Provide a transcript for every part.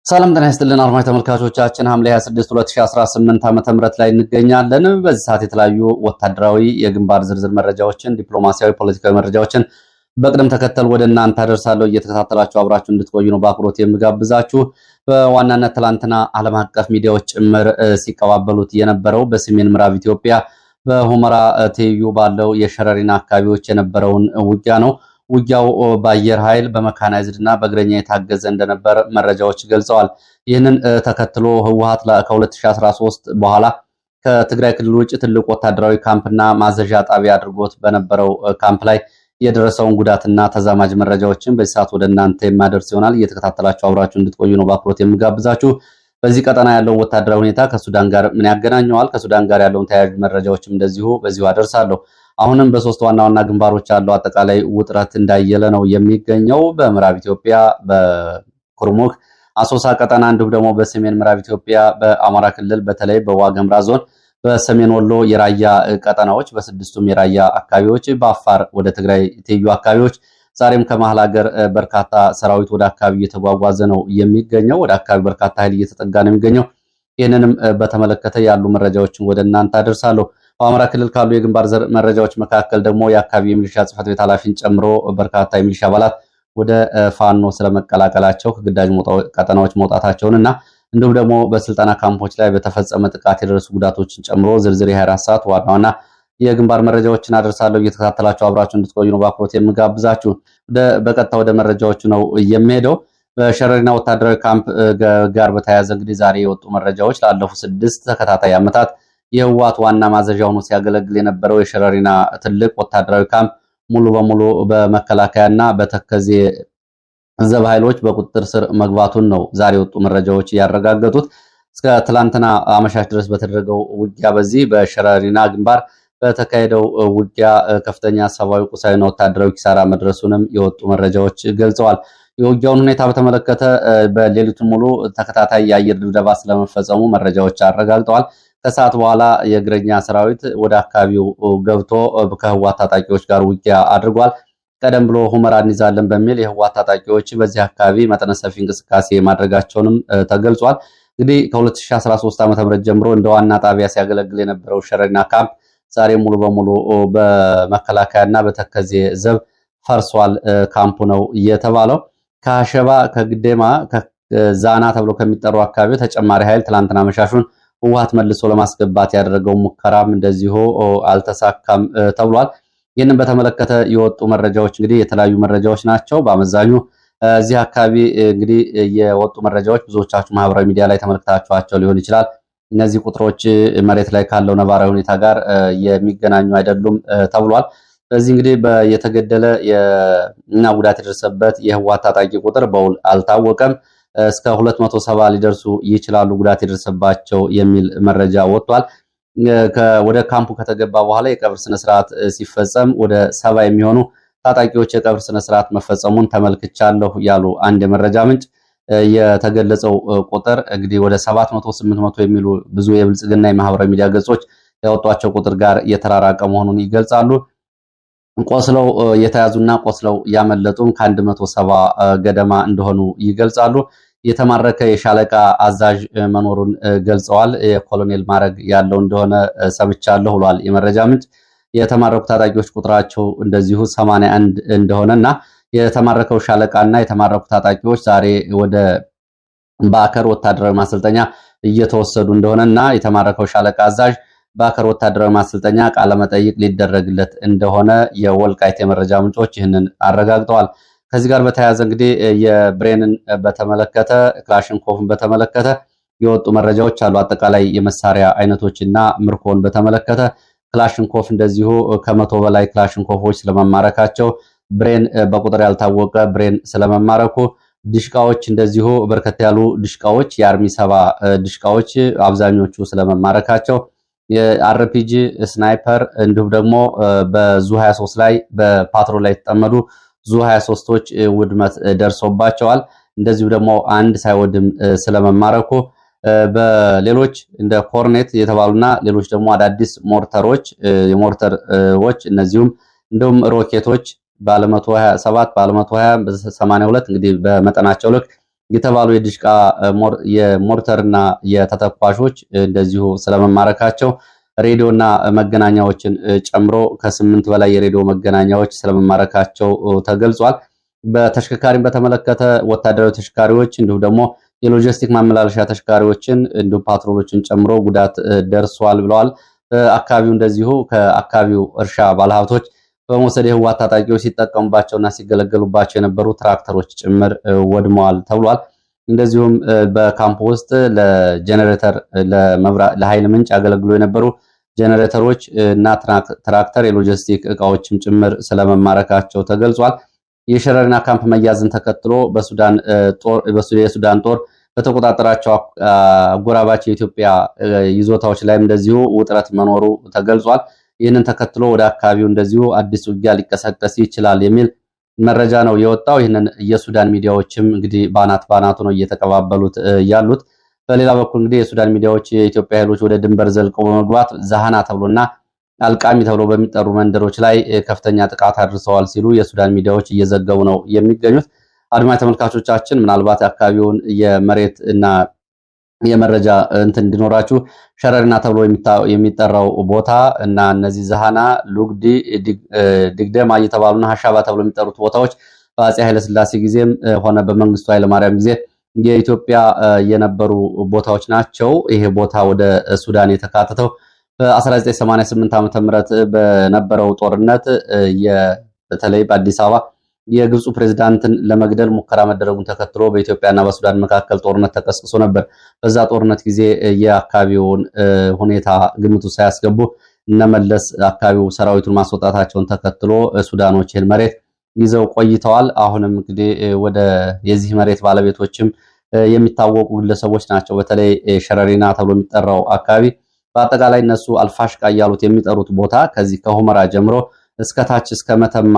ሰላም ጤና ይስጥልን አድማጭ ተመልካቾቻችን ሐምሌ 26 2018 ዓ.ም ላይ እንገኛለን። በዚህ ሰዓት የተለያዩ ወታደራዊ የግንባር ዝርዝር መረጃዎችን፣ ዲፕሎማሲያዊ፣ ፖለቲካዊ መረጃዎችን በቅደም ተከተል ወደ እናንተ አደርሳለሁ። እየተከታተላችሁ አብራችሁ እንድትቆዩ ነው በአክብሮት የምጋብዛችሁ። በዋናነት ትላንትና ዓለም አቀፍ ሚዲያዎች ጭምር ሲቀባበሉት የነበረው በሰሜን ምዕራብ ኢትዮጵያ በሁመራ ትይዩ ባለው የሸረሪና አካባቢዎች የነበረውን ውጊያ ነው። ውጊያው በአየር ኃይል በመካናይዝድ እና በእግረኛ የታገዘ እንደነበር መረጃዎች ገልጸዋል። ይህንን ተከትሎ ህወሓት ከ2013 በኋላ ከትግራይ ክልል ውጭ ትልቅ ወታደራዊ ካምፕና ማዘዣ ጣቢያ አድርጎት በነበረው ካምፕ ላይ የደረሰውን ጉዳትና ተዛማጅ መረጃዎችን በዚህ ሰዓት ወደ እናንተ የማደርስ ይሆናል። እየተከታተላችሁ አብራችሁ እንድትቆዩ ነው በአክብሮት የምጋብዛችሁ። በዚህ ቀጠና ያለውን ወታደራዊ ሁኔታ ከሱዳን ጋር ምን ያገናኘዋል፣ ከሱዳን ጋር ያለውን ተያያዥ መረጃዎችም በዚሁ አደርሳለሁ። አሁንም በሶስት ዋና ዋና ግንባሮች ያለው አጠቃላይ ውጥረት እንዳየለ ነው የሚገኘው። በምዕራብ ኢትዮጵያ በኩርሙክ አሶሳ ቀጠና እንዲሁም ደግሞ በሰሜን ምዕራብ ኢትዮጵያ በአማራ ክልል በተለይ በዋግኽምራ ዞን፣ በሰሜን ወሎ የራያ ቀጠናዎች፣ በስድስቱም የራያ አካባቢዎች፣ በአፋር ወደ ትግራይ ትይዩ አካባቢዎች ዛሬም ከመሃል ሀገር በርካታ ሰራዊት ወደ አካባቢ እየተጓጓዘ ነው የሚገኘው። ወደ አካባቢ በርካታ ኃይል እየተጠጋ ነው የሚገኘው። ይህንንም በተመለከተ ያሉ መረጃዎችን ወደ እናንተ አደርሳለሁ። በአማራ ክልል ካሉ የግንባር መረጃዎች መካከል ደግሞ የአካባቢ የሚሊሻ ጽሕፈት ቤት ኃላፊን ጨምሮ በርካታ የሚሊሻ አባላት ወደ ፋኖ ስለመቀላቀላቸው ከግዳጅ ቀጠናዎች መውጣታቸውንና እንዲሁም ደግሞ በስልጠና ካምፖች ላይ በተፈጸመ ጥቃት የደረሱ ጉዳቶችን ጨምሮ ዝርዝር የ24 ሰዓት ዋና ዋና የግንባር መረጃዎችን አደርሳለሁ። እየተከታተላችሁ አብራችሁ እንድትቆዩ ነው በአክብሮት የምጋብዛችሁ። በቀጥታ ወደ መረጃዎቹ ነው የሚሄደው። በሸረሪና ወታደራዊ ካምፕ ጋር በተያያዘ እንግዲህ ዛሬ የወጡ መረጃዎች ላለፉት 6 ተከታታይ ዓመታት የህወሓት ዋና ማዘዣ ሆኖ ሲያገለግል የነበረው የሸረሪና ትልቅ ወታደራዊ ካምፕ ሙሉ በሙሉ በመከላከያና በተከዜ ዘብ ኃይሎች በቁጥጥር ስር መግባቱን ነው ዛሬ የወጡ መረጃዎች ያረጋገጡት። እስከ ትላንትና አመሻሽ ድረስ በተደረገው ውጊያ በዚህ በሸረሪና ግንባር በተካሄደው ውጊያ ከፍተኛ ሰብአዊ፣ ቁሳዊና ወታደራዊ ኪሳራ መድረሱንም የወጡ መረጃዎች ገልጸዋል። የውጊያውን ሁኔታ በተመለከተ በሌሊቱን ሙሉ ተከታታይ የአየር ድብደባ ስለመፈጸሙ መረጃዎች አረጋግጠዋል። ከሰዓት በኋላ የእግረኛ ሰራዊት ወደ አካባቢው ገብቶ ከህወሓት ታጣቂዎች ጋር ውጊያ አድርጓል። ቀደም ብሎ ሁመራ እንይዛለን በሚል የህወሓት ታጣቂዎች በዚህ አካባቢ መጠነ ሰፊ እንቅስቃሴ ማድረጋቸውንም ተገልጿል። እንግዲህ ከ2013 ዓ.ም ጀምሮ እንደ ዋና ጣቢያ ሲያገለግል የነበረው ሸረሪና ካምፕ ዛሬ ሙሉ በሙሉ በመከላከያና በተከዜ ዘብ ፈርሷል ካምፑ ነው የተባለው። ከአሸባ፣ ከግዴማ፣ ከዛና ተብሎ ከሚጠሩ አካባቢ ተጨማሪ ኃይል ትላንትና መሻሹን ህወሓት መልሶ ለማስገባት ያደረገው ሙከራም እንደዚሁ አልተሳካም ተብሏል። ይህንን በተመለከተ የወጡ መረጃዎች እንግዲህ የተለያዩ መረጃዎች ናቸው። በአመዛኙ እዚህ አካባቢ እንግዲህ የወጡ መረጃዎች ብዙዎቻችሁ ማህበራዊ ሚዲያ ላይ ተመልክታችኋቸው ሊሆን ይችላል። እነዚህ ቁጥሮች መሬት ላይ ካለው ነባራዊ ሁኔታ ጋር የሚገናኙ አይደሉም ተብሏል። ስለዚህ እንግዲህ የተገደለ እና ጉዳት የደረሰበት የህወሓት ታጣቂ ቁጥር በውል አልታወቀም። እስከ 270 ሊደርሱ ይችላሉ ጉዳት የደረሰባቸው የሚል መረጃ ወጥቷል። ወደ ካምፑ ከተገባ በኋላ የቀብር ስነስርዓት ሲፈጸም ወደ 70 የሚሆኑ ታጣቂዎች የቀብር ስነስርዓት መፈጸሙን ተመልክቻለሁ ያሉ አንድ የመረጃ ምንጭ የተገለጸው ቁጥር እንግዲህ ወደ 700 800 የሚሉ ብዙ የብልጽግና የማህበራዊ ሚዲያ ገጾች ያወጧቸው ቁጥር ጋር የተራራቀ መሆኑን ይገልጻሉ። ቆስለው የተያዙና ቆስለው ያመለጡም ከ170 ገደማ እንደሆኑ ይገልጻሉ። የተማረከ የሻለቃ አዛዥ መኖሩን ገልጸዋል። የኮሎኔል ማዕረግ ያለው እንደሆነ ሰምቻለሁ ብሏል የመረጃ ምንጭ። የተማረኩ ታጣቂዎች ቁጥራቸው እንደዚሁ 81 እንደሆነና የተማረከው ሻለቃና የተማረኩ ታጣቂዎች ዛሬ ወደ ባከር ወታደራዊ ማሰልጠኛ እየተወሰዱ እንደሆነና የተማረከው ሻለቃ አዛዥ ባከር ወታደራዊ ማሰልጠኛ ቃለ መጠይቅ ሊደረግለት እንደሆነ የወልቃይት የመረጃ ምንጮች ይህንን አረጋግጠዋል። ከዚህ ጋር በተያያዘ እንግዲህ የብሬንን በተመለከተ ክላሽንኮቭን በተመለከተ የወጡ መረጃዎች አሉ። አጠቃላይ የመሳሪያ አይነቶችና ምርኮን በተመለከተ ክላሽንኮቭ እንደዚሁ ከ100 በላይ ክላሽንኮቮች ስለመማረካቸው፣ ብሬን በቁጥር ያልታወቀ ብሬን ስለመማረኩ፣ ድሽቃዎች እንደዚሁ በርከት ያሉ ድሽቃዎች የአርሚ 70 ድሽቃዎች አብዛኞቹ ስለመማረካቸው፣ የአርፒጂ ስናይፐር እንዲሁም ደግሞ በዙ 23 ላይ በፓትሮል ላይ የተጠመዱ ዙ 23ቶች ውድመት ደርሶባቸዋል። እንደዚሁ ደግሞ አንድ ሳይወድም ስለመማረኩ፣ በሌሎች እንደ ኮርኔት የተባሉና ሌሎች ደግሞ አዳዲስ ሞርተሮች የሞርተሮች እነዚሁም እንደውም ሮኬቶች ባለ 127 ባለ 120 በ82 እንግዲህ በመጠናቸው ልክ የተባሉ የድሽቃ የሞርተርና የተተኳሾች እንደዚሁ ስለመማረካቸው ሬዲዮና መገናኛዎችን ጨምሮ ከ8 በላይ የሬዲዮ መገናኛዎች ስለመማረካቸው ተገልጿል። በተሽከርካሪም በተመለከተ ወታደራዊ ተሽከርካሪዎች እንዲሁም ደግሞ የሎጂስቲክ ማመላለሻ ተሽከርካሪዎችን እንዲሁም ፓትሮሎችን ጨምሮ ጉዳት ደርሷል ብለዋል። አካባቢው እንደዚሁ ከአካባቢው እርሻ ባለሀብቶች በመውሰድ የህወሓት ታጣቂዎች ሲጠቀሙባቸውና ሲገለገሉባቸው የነበሩ ትራክተሮች ጭምር ወድመዋል ተብሏል። እንደዚሁም በካምፕ ውስጥ ለጄኔሬተር ለኃይል ምንጭ ያገለግሉ የነበሩ ጄኔሬተሮች እና ትራክተር የሎጂስቲክ እቃዎችም ጭምር ስለመማረካቸው ተገልጿል። የሸረሪና ካምፕ መያዝን ተከትሎ የሱዳን ጦር በተቆጣጠራቸው አጎራባች የኢትዮጵያ ይዞታዎች ላይም እንደዚሁ ውጥረት መኖሩ ተገልጿል። ይህንን ተከትሎ ወደ አካባቢው እንደዚሁ አዲስ ውጊያ ሊቀሰቀስ ይችላል የሚል መረጃ ነው የወጣው። ይህንን የሱዳን ሚዲያዎችም እንግዲህ ባናቱ ነው እየተቀባበሉት ያሉት። በሌላ በኩል እንግዲህ የሱዳን ሚዲያዎች የኢትዮጵያ ኃይሎች ወደ ድንበር ዘልቀው በመግባት ዛሃና ተብሎና አልቃሚ ተብሎ በሚጠሩ መንደሮች ላይ ከፍተኛ ጥቃት አድርሰዋል ሲሉ የሱዳን ሚዲያዎች እየዘገቡ ነው የሚገኙት። አድማጭ ተመልካቾቻችን ምናልባት አካባቢውን የመሬት እና የመረጃ እንትን እንዲኖራችሁ ሸረሪና ተብሎ የሚጠራው ቦታ እና እነዚህ ዛሃና፣ ሉግዲ፣ ድግደማ እየተባሉና ሀሻባ ተብሎ የሚጠሩት ቦታዎች በአፄ ኃይለሥላሴ ጊዜም ሆነ በመንግስቱ ኃይለማርያም ጊዜ የኢትዮጵያ የነበሩ ቦታዎች ናቸው። ይሄ ቦታ ወደ ሱዳን የተካተተው በ1988 ዓ.ም በነበረው ጦርነት በተለይ በአዲስ አበባ የግብፁ ፕሬዝዳንትን ለመግደል ሙከራ መደረጉን ተከትሎ በኢትዮጵያና በሱዳን መካከል ጦርነት ተቀስቅሶ ነበር። በዛ ጦርነት ጊዜ የአካባቢውን ሁኔታ ግምቱ ሳያስገቡ እነመለስ አካባቢው ሰራዊቱን ማስወጣታቸውን ተከትሎ ሱዳኖች ይህን መሬት ይዘው ቆይተዋል። አሁንም እንግዲህ ወደ የዚህ መሬት ባለቤቶችም የሚታወቁ ግለሰቦች ናቸው። በተለይ ሸረሪና ተብሎ የሚጠራው አካባቢ በአጠቃላይ እነሱ አልፋሽቃ እያሉት የሚጠሩት ቦታ ከዚህ ከሁመራ ጀምሮ እስከታች እስከ መተማ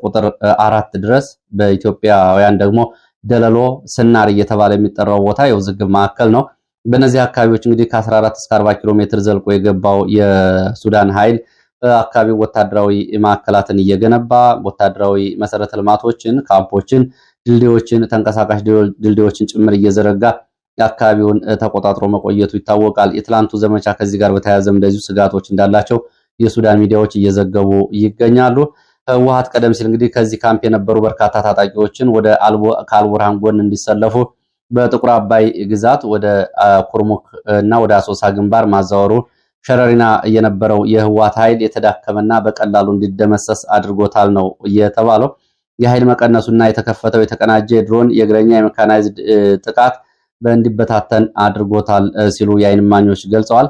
ቁጥር 4 ድረስ በኢትዮጵያውያን ደግሞ ደለሎ ስናር እየተባለ የሚጠራው ቦታ የውዝግብ ማዕከል ነው። በእነዚህ አካባቢዎች እንግዲህ ከ14 እስከ 40 ኪሎ ሜትር ዘልቆ የገባው የሱዳን ኃይል በአካባቢው ወታደራዊ ማዕከላትን እየገነባ ወታደራዊ መሰረተ ልማቶችን፣ ካምፖችን፣ ድልድዮችን፣ ተንቀሳቃሽ ድልድዮችን ጭምር እየዘረጋ የአካባቢውን ተቆጣጥሮ መቆየቱ ይታወቃል። የትላንቱ ዘመቻ ከዚህ ጋር በተያያዘም እንደዚሁ ስጋቶች እንዳላቸው የሱዳን ሚዲያዎች እየዘገቡ ይገኛሉ። ህወሓት ቀደም ሲል እንግዲህ ከዚህ ካምፕ የነበሩ በርካታ ታጣቂዎችን ወደ ከአልቡርሃን ጎን እንዲሰለፉ በጥቁር አባይ ግዛት ወደ ኩርሙክ እና ወደ አሶሳ ግንባር ማዛወሩ ሸረሪና የነበረው የህወሓት ኃይል የተዳከመና በቀላሉ እንዲደመሰስ አድርጎታል ነው የተባለው። የኃይል መቀነሱና የተከፈተው የተቀናጀ ድሮን የእግረኛ የሜካናይዝድ ጥቃት እንዲበታተን አድርጎታል ሲሉ የዓይን እማኞች ገልጸዋል።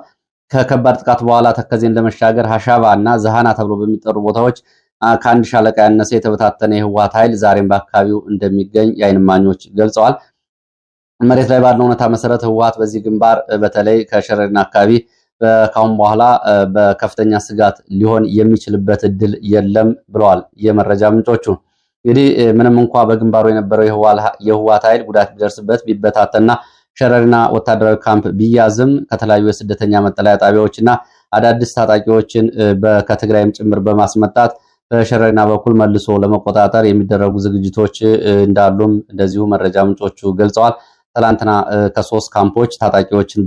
ከከባድ ጥቃት በኋላ ተከዜን ለመሻገር ሀሻባ እና ዛሃና ተብሎ በሚጠሩ ቦታዎች ከአንድ ሻለቃ ያነሰ የተበታተነ የህወሓት ኃይል ዛሬም በአካባቢው እንደሚገኝ የዓይን እማኞች ገልጸዋል። መሬት ላይ ባለው እውነታ መሰረት ህወሓት በዚህ ግንባር በተለይ ከሸረሪና አካባቢ ካሁን በኋላ በከፍተኛ ስጋት ሊሆን የሚችልበት እድል የለም ብለዋል የመረጃ ምንጮቹ። እንግዲህ ምንም እንኳ በግንባሩ የነበረው የህወሓት ኃይል ጉዳት ቢደርስበት ቢበታተና ሸረሪና ወታደራዊ ካምፕ ቢያዝም ከተለያዩ የስደተኛ መጠለያ ጣቢያዎችና አዳዲስ ታጣቂዎችን ከትግራይም ጭምር በማስመጣት በሸረሪና በኩል መልሶ ለመቆጣጠር የሚደረጉ ዝግጅቶች እንዳሉም እንደዚሁ መረጃ ምንጮቹ ገልጸዋል። ትላንትና ከ3 ካምፖች ታጣቂዎችን